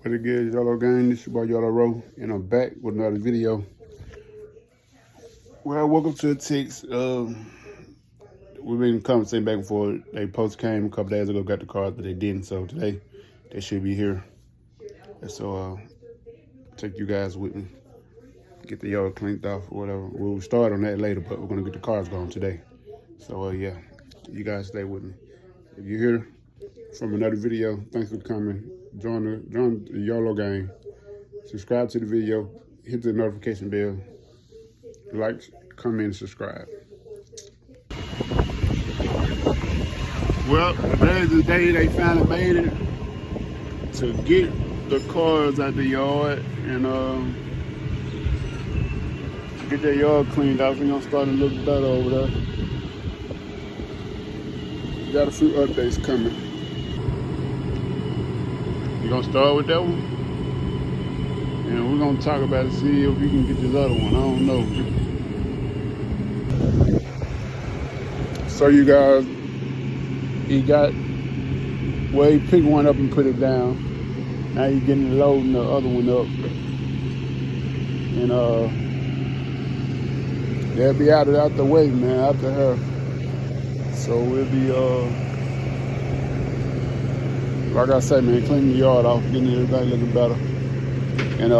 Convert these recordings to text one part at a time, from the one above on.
What it is, YOLO gang? This is your boy YOLO Row, and I'm back with another video. Well, welcome to the text. We've been conversating back and forth. They post came a couple days ago, got the cars, but they didn't. So today, they should be here. And so, take you guys with me. Get the yard cleaned off or whatever. We'll start on that later, but we're gonna get the cars going today. So yeah, you guys stay with me. If you're here from another video, thanks for coming. Join the YOLO gang. Subscribe to the video. Hit the notification bell. Like, comment, and subscribe. Well, today's the day they finally made it to get the cars out the yard and get their yard cleaned out. We're gonna start to look better over there. Got a few updates coming. You gonna start with that one? And we're gonna talk about it, see if we can get this other one. I don't know. So you guys, he picked one up and put it down. Now he's getting loading the other one up. And they'll be out the way, man, after her. So we'll be like I said, man, cleaning the yard off, getting everything looking better. And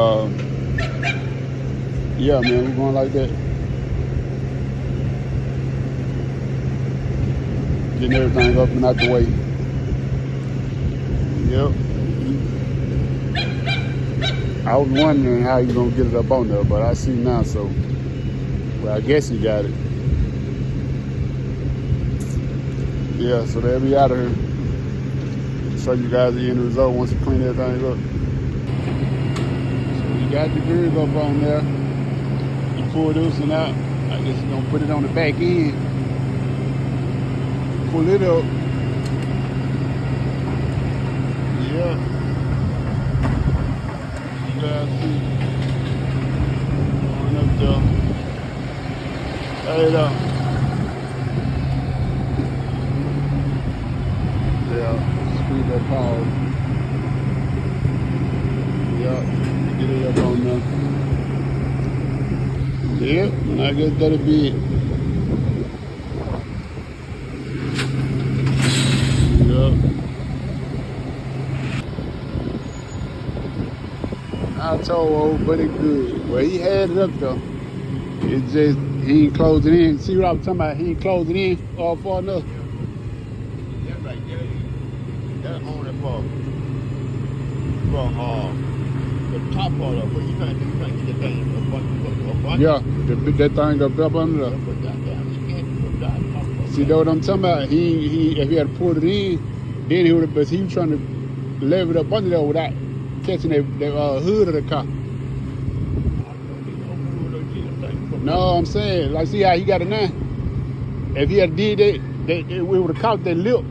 yeah, man, we're going like that. Getting everything up and out the way. Yep. I was wondering how you gonna get it up on there, but I see now, so well, I guess he got it. Yeah, so they'll be out of here. Show you guys the end result once you clean everything up. So you got the grid up on there. You pull this one out. I guess you're gonna put it on the back end. Pull it up. Yeah. You guys see. Going up there. Hey, though. Yeah. Speed that power. Yeah. Get it up on there. Yeah. And I guess that'll be it. I told old buddy good. Well, he had it up though. It's just he ain't closed it in. See what I'm talking about? He ain't closed it in far enough. That's right there. That's only from the top part of it. You trying to get the thing up. Yeah, that thing up under there. See, that's what I'm talking about. He if he had pulled it in, then he would have. But he was trying to level it up under there without catching the hood of the car. No, I'm saying, like, see how he got it now? If he had did that, we would have caught that lip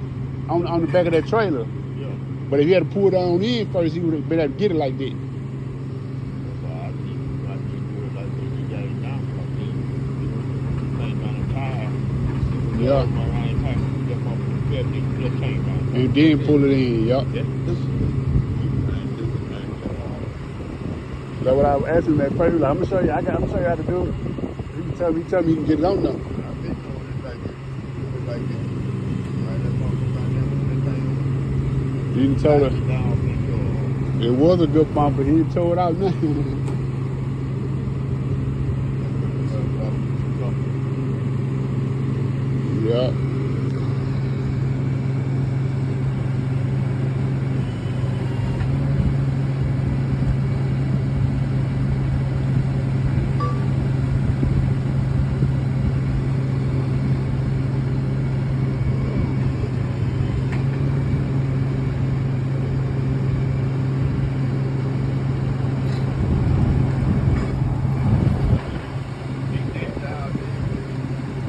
on the back of that trailer. Yeah. But if he had pulled it on in first, he would have been able to get it like that. Yeah. And then pull it in, yup. That's what I was asking him at first. Like, I'm gonna show you. I'm gonna show you how to do it. He tell me he can get it on though. He didn't tell her. It was a good bump, but he didn't tore it out now. Yeah.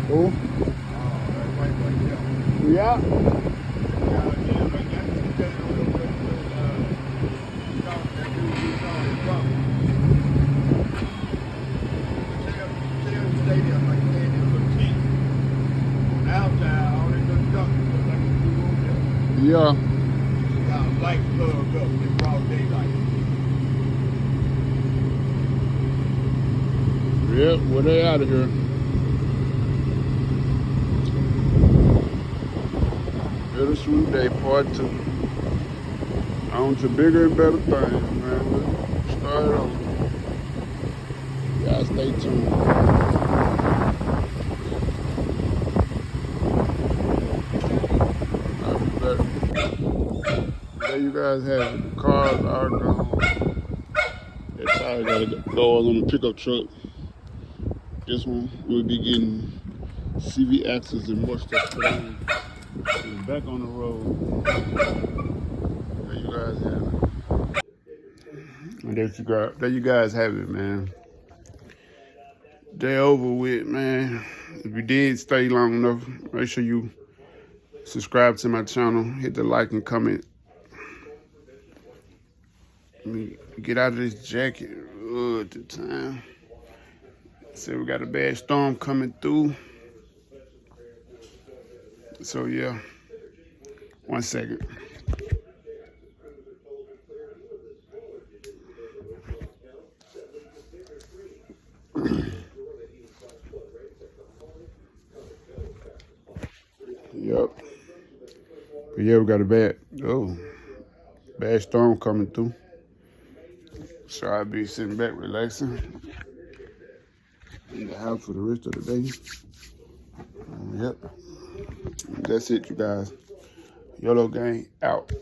Who? Yeah. Yeah. Like lights plugged up in broad daylight. Yep, well, they out of here. Bittersweet Day Part 2. On to bigger and better things, man. Let's start it over. Y'all stay tuned. I'll be back. There you guys have it. The cars are gone. That tire got go on the pickup truck. This one we'll be getting CV axles and more stuff today. And back on the road. There you guys have it. And there you guys have it, man. Day over with, man. If you did stay long enough, make sure you subscribe to my channel, hit the like and comment. Let me get out of this jacket at the time. So we got a bad storm coming through. So yeah, 1 second. Yep. But yeah, we got a bad storm coming through. So I'll be sitting back relaxing in the house for the rest of the day. Yep. That's it, you guys. YOLO Gang out.